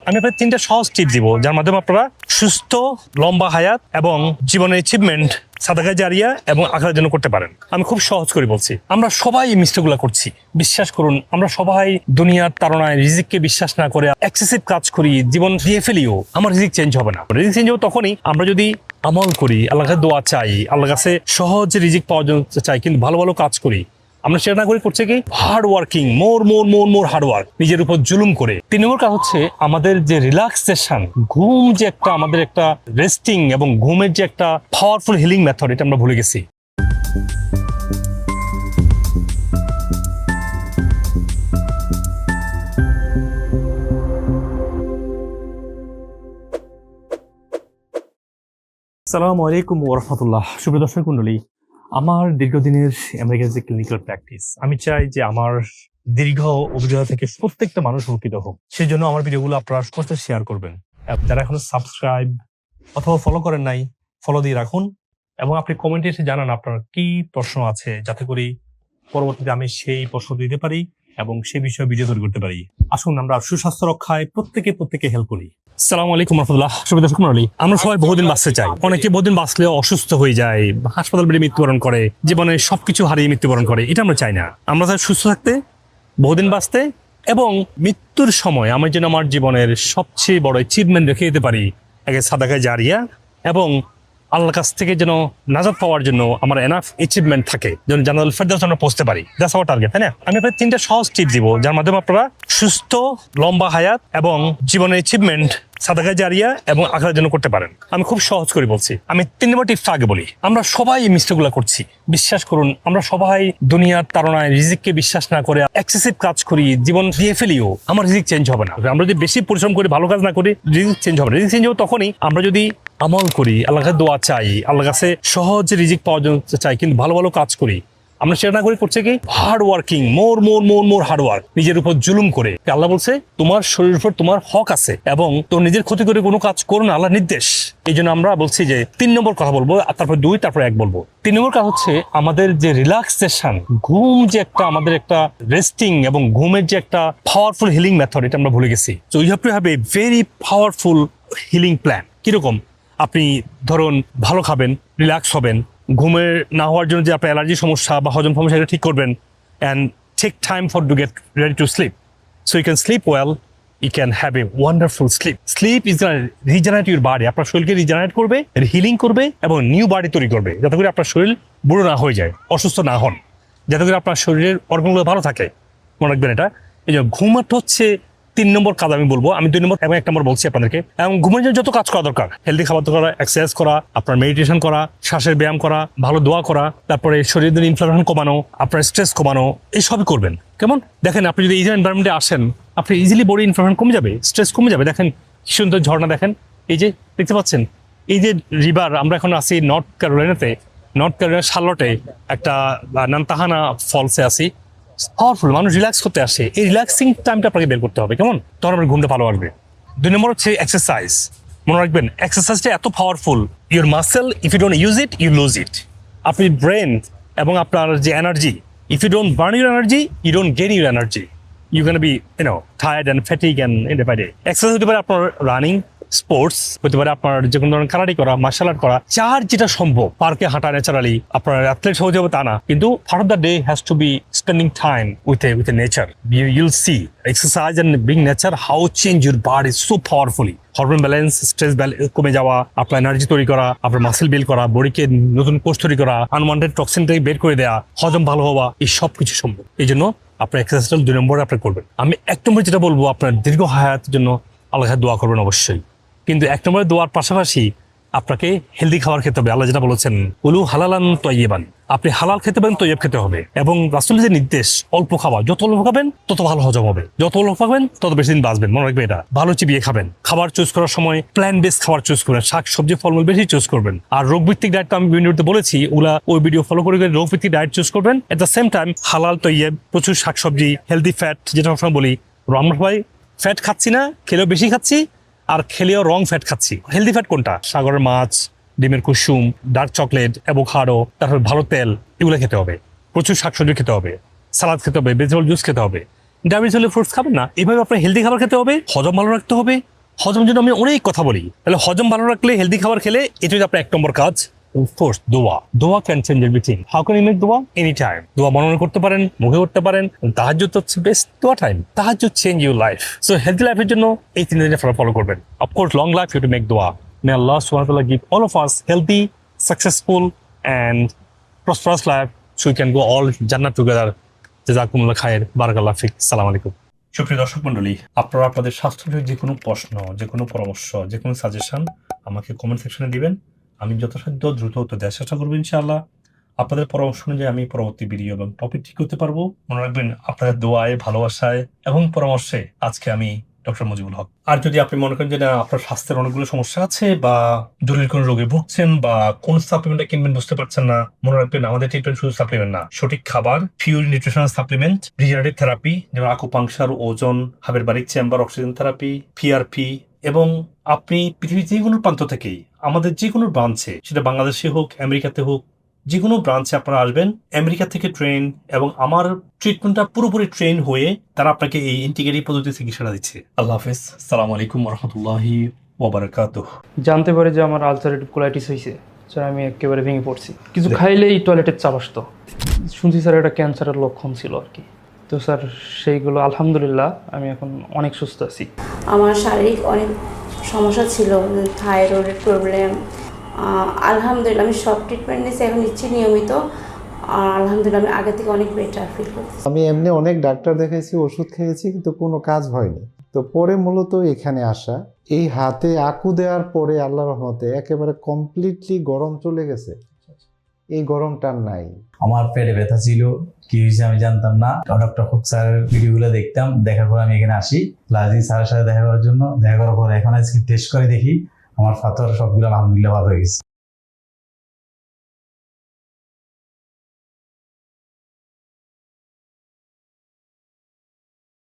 আমি আপনার 3টা সহজ টিপ দিব যার মাধ্যমে আপনারা সুস্থ লম্বা হায়াত এবং জীবনের অ্যাচিভমেন্ট সাদাকা জারিয়া এবং আখেরাতের জন্য করতে পারেন। আমি খুব সহজ করে বলছি, আমরা সবাই এই মিস্টেকগুলো করছি। বিশ্বাস করুন, আমরা সবাই দুনিয়ার তাড়নায় রিজিককে বিশ্বাস না করে এক্সেসিভ কাজ করি, জীবন দিয়ে ফেলিও আমার রিজিক চেঞ্জ হবে না। রিজিক চেঞ্জ হবে তখনই আমরা যদি আমল করি, আল্লাহর কাছে দোয়া চাই, আল্লাহর কাছে সহজ রিজিক পাওয়ার জন্য চাই, কিন্তু ভালো ভালো কাজ করি। আমরা সেটা না করে করছে কি হার্ড ওয়ার্কিং, মোর হার্ড ওয়ার্ক, নিজের উপর জুলুম করে। 3 নম্বর কাজ হচ্ছে আমাদের যে রিল্যাক্সেশন, ঘুম যে একটা আমাদের একটা রেস্টিং এবং ঘুমের যে একটা পাওয়ারফুল হিলিং মেথড, এটা আমরা ভুলে গেছি। আসসালামু আলাইকুম ওয়া রাহমাতুল্লাহ। সুপ্রিয় দর্শক মণ্ডলী, আমার দীর্ঘদিনের আমেরিকার যে ক্লিনিক্যাল প্র্যাকটিস, আমি চাই যে আমার দীর্ঘ অভিজ্ঞতা থেকে প্রত্যেকটা মানুষ উপকৃত হোক। সেই জন্য আমার ভিডিওগুলো আপনারা সবার সাথে শেয়ার করবেন। যারা এখনো সাবস্ক্রাইব অথবা ফলো করেন নাই, ফলো দিয়ে রাখুন এবং আপনি কমেন্টে এসে জানান আপনার কি প্রশ্ন আছে, যাতে করে পরবর্তীতে আমি সেই প্রশ্ন দিতে পারি এবং সেই বিষয়ে ভিডিও তৈরি করতে পারি। আসুন আমরা সুস্বাস্থ্য রক্ষায় প্রত্যেকে হেল্প করি। আসসালামু আলাইকুম রহমতুল্লাহ। সুপ্রিয় দর্শক মণ্ডলী, আমরা সবাই বহুদিন বাঁচতে চাই। অনেকে বহুদিন বাঁচলে অসুস্থ হয়ে যায়, হাসপাতাল বেডে মৃত্যুবরণ করে, জীবনে সবকিছু হারিয়ে মৃত্যুবরণ করে। এটা আমরা চাই না। আমরা চাই সুস্থ থাকতে, বহুদিন বাঁচতে এবং মৃত্যুর সময় আমি যেন আমার জীবনের সবচেয়ে বড় অ্যাচিভমেন্ট রেখে যেতে পারি, আগে সাদাকা জারিয়া, এবং আল্লাহর কাছ থেকে যেন নাজাত পাওয়ার জন্য আমার এনাফ অ্যাচিভমেন্ট থাকে, যেন জান্নাতুল ফেরদাউসে আমরা পৌঁছতে পারি। দ্যাটস আওয়ার টার্গেট, তাই না? আমি আপনার 3টা সহজ টিপ দিব যার মাধ্যমে আপনারা সুস্থ লম্বা হায়াত এবং জীবনের অ্যাচিভমেন্ট সাদাকা জারিয়া এবং আখেরাতের জন্য করতে পারেন। আমি খুব সহজ করে বলছি। আমি 3 নম্বর টিপস আগে বলি। আমরা সবাই এই মিস্টেকগুলো করছি। বিশ্বাস করুন, আমরা সবাই দুনিয়ার তাড়নায় রিজিককে বিশ্বাস না করে এক্সেসিভ কাজ করি, জীবন দিয়ে ফেলিও আমার রিজিক চেঞ্জ হবে না। আমরা যদি বেশি পরিশ্রম করি, ভালো কাজ না করি, রিজিক চেঞ্জ হবে না। রিজিক চেঞ্জ হবে তখনই আমরা যদি আমল করি, আল্লাহর কাছে দোয়া চাই, আল্লাহর কাছে সহজ রিজিক পাওয়ার জন্য চাই, কিন্তু ভালো ভালো কাজ করি। আমরা সেটা না করে করছে কি হার্ড ওয়ার্কিং, মোর হার্ড ওয়ার্ক, নিজের উপর জুলুম করে। আল্লাহ বলছে তোমার শরীরের উপর তোমার হক আছে এবং তোর নিজের ক্ষতি করে কোনো কাজ করো না, আল্লাহ নির্দেশ। এই জন্য আমরা বলছি যে 3 নম্বর কথা বলবো, তারপর 2, তারপর 1 বলবো। 3 নম্বর কাজ হচ্ছে আমাদের যে রিল্যাক্সেশন, ঘুম যে একটা আমাদের একটা রেস্টিং এবং ঘুমের যে একটা পাওয়ারফুল হিলিং মেথড, এটা আমরা ভুলে গেছি। So you have to have a very powerful healing plan. কিরকম? আপনি ধরুন ভালো খাবেন, রিল্যাক্স হবেন, ঘুমের না হওয়ার জন্য যে আপনার অ্যালার্জি সমস্যা বা হজম সমস্যা, এটা ঠিক করবেন, and take time for to get ready to sleep, so you can sleep well, you can have a wonderful sleep. Sleep is regenerate your body, আপনার শরীরকে রিজেনারেট করবে, হিলিং করবে এবং নিউ বডি তৈরি করবে, যাতে করে আপনার শরীর বুড়ো না হয়ে যায়, অসুস্থ না হন, যাতে করে আপনার শরীরের অর্গানগুলো ভালো থাকে। মনে রাখবেন এটা। এই যে ঘুমাটা হচ্ছে 3 নম্বর কাজ আমি বলবো। আমি 2 নম্বর এবং 1 নম্বর বলছি আপনাদেরকে। এবং ঘুমের জন্য যত কাজ করা দরকার, হেলদি খাবার করা, এক্সারসাইজ করা, আপনার মেডিটেশন করা, শ্বাসের ব্যায়াম করা, ভালো দোয়া করা, তারপরে শরীরের ইনফ্লামেশন কমানো, আপনার স্ট্রেস কমানো, এই সবই করবেন। কেমন? দেখেন আপনি যদি এই যে এনভায়রনমেন্টে আসেন, আপনি ইজিলি বডি ইনফ্লামেশন কমে যাবে, স্ট্রেস কমে যাবে। দেখেন কি সুন্দর ঝর্ণা, দেখেন এই যে দেখতে পাচ্ছেন, এই যে রিভার। আমরা এখন আছি নর্থ ক্যারোলাইনাতে, নর্থ ক্যারোলাইনা শার্লটে একটা নান্তাহানা ফলসে আছি। পাওয়ারফুল, মানুষ রিল্যাক্স করতে আসে। এই রিল্যাক্সিং টাইমটা আপনাকে বের করতে হবে। কেমন? তখন আপনার ঘুমটা ভালো আসবে। 2 নম্বর হচ্ছে এক্সারসাইজ। মনে রাখবেন এক্সারসাইজটা এত powerful, your muscle if you don't use it, you lose it. আপনি ব্রেন এবং আপনার যে energy, if you don't burn your energy, you don't gain your energy, you can be tired and fatigue and day by day. Exercise হতে পারে আপনার running, sports হতে পারে, আপনার যে কোনো ধরনের কারাটি করা, মার্শাল আর্ট করা, যার যেটা সম্ভব। পার্কে হাঁটা, ন্যাচারালি আপনার অ্যাথলেট হয়ে যাবে তা না, কিন্তু part of the day has to be spending time with a nature. You'll see exercise and being nature how change your body so powerfully. Hormone balance, stress কমে যাওয়া, আপনার এনার্জি তৈরি করা, আপনার মাসেল বিল্ড করা, বডিকে নতুন কোষ তৈরি করা, আনওয়ান্টেড টক্সিনটাকে বের করে দেওয়া, হজম ভালো হওয়া, এই সব কিছু সম্ভব। এই জন্য আপনার এক্সারসাইজটা 2 নম্বরে আপনি করবেন। আমি 1 নম্বরে যেটা বলবো, আপনার দীর্ঘ হায়াতের জন্য আল্লাহ দোয়া করবেন অবশ্যই, কিন্তু 1 নম্বরে দোয়ার পাশাপাশি আপনাকে হেলদি খাবার খেতে হবে। আল্লাহ যেটা বলেছেন, কুলু হালালান তয়্যিবান, আপনি হালাল খেতে পারেন, তৈয়ব খেতে হবে। এবং রাসূলের যে নির্দেশ, অল্প খাবার, যত অল্প খাবেন তত ভালো হজম হবে, যত অল্প খাবেন তত বেশি দিন বাঁচবেন। মনে রাখবেন এটা। ভালো চিবিয়ে খাবেন। খাবার চুজ করার সময় প্ল্যান্ট বেসড খাবার চুজ করবেন, শাক সবজি ফলমূল বেশি চুজ করবেন। আর রোগভিত্তিক ডায়েট তো আমি ভিডিওতে বলেছি, ওগুলা ওই ভিডিও ফলো করে রোগভিত্তিক ডায়েট চুজ করবেন। এট দ্য সেম টাইম হালাল, তৈয়ব, প্রচুর শাকসবজি, হেলদি ফ্যাট, যেটা সবসময় বলি, আমরা সবাই ফ্যাট খাচ্ছি না, খেলেও বেশি খাচ্ছি, আর খেলেও রং ফ্যাট খাচ্ছি। হেলদি ফ্যাট কোনটা? সাগরের মাছ, ডিমের কুসুম, ডার্ক চকলেট, অ্যাভোকাডো, তারপর ভালো তেল, এগুলো খেতে হবে। প্রচুর শাকসবজি খেতে হবে, সালাদ খেতে হবে, ভেজিটেবল জুস খেতে হবে। ডায়াবেটিস হলে ফ্রুটস খাবেন না। এইভাবে আপনার হেলদি খাবার খেতে হবে, হজম ভালো রাখতে হবে, হজমের জন্য আমি অনেক কথা বলি, তাহলে হজম ভালো রাখলে হেলদি খাবার খেলে এটা হচ্ছে আপনার 1 নম্বর কাজ। First, দোয়া can change everything. How can you make দোয়া? Any time. দোয়া মনে মনে করতে পারেন, মুখে করতে পারেন। তাহাজ্জুদ হচ্ছে বেস্ট দোয়া টাইম। তাহাজ্জুদ change your life. So healthy লাইফের জন্য এই 3 জিনিস ফলো করবেন। Of course long life you to make দোয়া। মে আল্লাহ সুবহানাহু ওয়া তাআলা give all of us healthy, successful and prosperous life so we can go all Jannah together. জাযাকুমুল্লাহ খায়ের, বারাকাল্লাহ ফিক। আসসালামু আলাইকুম। সুপ্রিয় দর্শক মণ্ডলী, আপনারা আপনাদের স্বাস্থ্যের যে কোনো প্রশ্ন, যে কোনো পরামর্শ, যে কোনো সাজেশন আমাকে কমেন্ট সেকশনে দিবেন। আমি যথাসাধ্য দ্রুত উত্তর দেওয়ার চেষ্টা করবো ইনশাআল্লাহ। আপনাদের পরামর্শ অনুযায়ী আমি পরবর্তী ভিডিও এবং টপিক ঠিক করতে পারবো। মনে রাখবেন, আপনাদের দোয়ায়, ভালোবাসায় এবং পরামর্শে আজকে আমি ডক্টর মুজিবুল হক। আর যদি আপনি মনে করেন যে না, আপনার স্বাস্থ্যের অনেকগুলো সমস্যা আছে বা জটিল কোনো রোগে ভুগছেন বা কোন সাপ্লিমেন্টটা কিনবেন বুঝতে পারছেন না, মনে রাখবেন আমাদের ট্রিটমেন্ট শুধু সাপ্লিমেন্ট না, সঠিক খাবার, pure nutritional supplement, regenerative therapy যেমন আকুপাংশার, ওজন, hyperbaric chamber, oxygen therapy, PRP, এবং আপনি পৃথিবীর যে কোনো প্রান্ত থেকেই আমাদের যে কোনো ব্রাঞ্চে, সেটা বাংলাদেশে হোক, আমেরিকাতে হোক, যে কোনো ব্রাঞ্চে আপনারা আসবেন, আমেরিকা থেকে ট্রেন এবং আমার ট্রিটমেন্টটা পুরোপুরি ট্রেন হয়ে তারা আপনাকে এই ইন্টিগ্রেটিভ পদ্ধতি চিকিৎসাটা দিচ্ছে। আল্লাহ হাফেজ। আসসালামু আলাইকুম ওয়া রাহমাতুল্লাহি ওয়া বারাকাতুহু। জানতে পারি যে আমার আলসারেটিভ কোলাইটিস হয়েছে, স্যার আমি একেবারে ভেঙে পড়ছি। কিছু খাইলেই টয়লেটের চাপ আসতো। শুনছি স্যার এটা ক্যান্সারের লক্ষণ ছিল আর কি। তো স্যার সেইগুলো আলহামদুলিল্লাহ আমি এখন অনেক সুস্থ আছি। আমার শারীরিক অনেক সমস্যা ছিল, থাইরয়েডের প্রবলেম। আলহামদুলিল্লাহ আমি সব ট্রিটমেন্ট নিয়েছি, এখন নিচ্ছি নিয়মিত। আলহামদুলিল্লাহ আমি আগে থেকে অনেক বেটার ফিল করছি। আমি এমনি অনেক ডাক্তার দেখাইছি, ওষুধ খেয়েছি, কিন্তু কোনো কাজ হয়নি। তো পরে মূলত এখানে আসা, এই হাতে আকু দেওয়ার পরে আল্লাহর রহমতে একেবারে কমপ্লিটলি গরম চলে গেছে। এই গরমটা নাই। আমার পেটে ব্যথা ছিল, কি হয়েছে আমি জানতাম না। ডক্টর হক স্যারের ভিডিওগুলো দেখতাম, দেখার পর আমি এখানে আসি লাজি স্যারের সাথে দেখা করার জন্য। দেখা করার পর এখন আজকে টেস্ট করে দেখি আমার পাথর সবগুলো আলহামদুলিল্লাহ ভালো হয়ে গেছে।